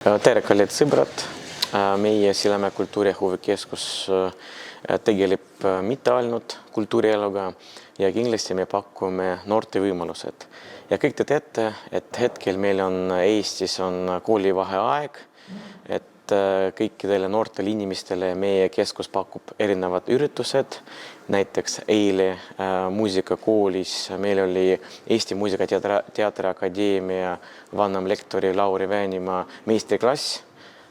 Tere, kallid sõbrad! Meie Sillamäe kultuuri- ja huvikeskus tegeleb mitte ainult kultuurieluga ja kindlasti me pakume noorte võimalused. Ja kõik te teate, et hetkel meil on Eestis koolivaheaeg, et kõikidele noortele inimestele meie keskus pakub erinevad üritused. Näiteks eile muusikakoolis meil oli Eesti Muusikateatri Akadeemia vanemlektori Lauri Väänimaa meistriklass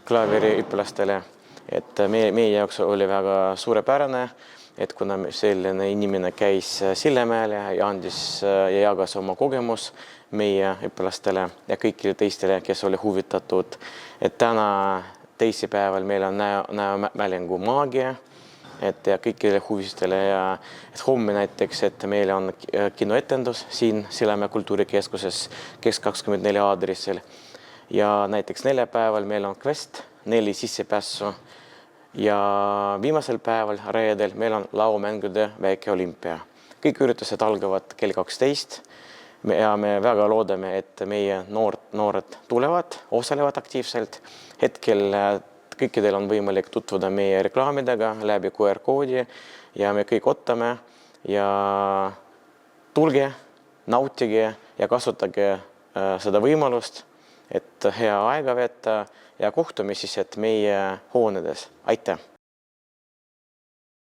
klaveriõpilastele. Et meie jaoks oli väga suurepärane, et kuna selline inimene käis Sillamäel ja andis ja jagas oma kogemus meie õpilastele ja kõikidele teistele, kes oli huvitatud, et täna teisipäeval meil on näomälängu maagia, et ja kõikidele huvistele ja et homme näiteks, et meil on kinoetendus siin Sillamäe kultuurikeskuses Kesk24 aadressil ja näiteks neljapäeval meil on kvest 4 sissepääsu ja viimasel päeval reedel meil on laumängude väike olümpia. Kõik üritused algavad kell 12 ja me väga loodame, et meie noored tulevad, osalevad aktiivselt. Hetkel kõikidel on võimalik tutvuda meie reklaamidega läbi QR-koodi ja me kõik ootame ja tulge, nautige ja kasutage seda võimalust, et hea aega veeta ja kohtume siis meie hoonedes. Aitäh!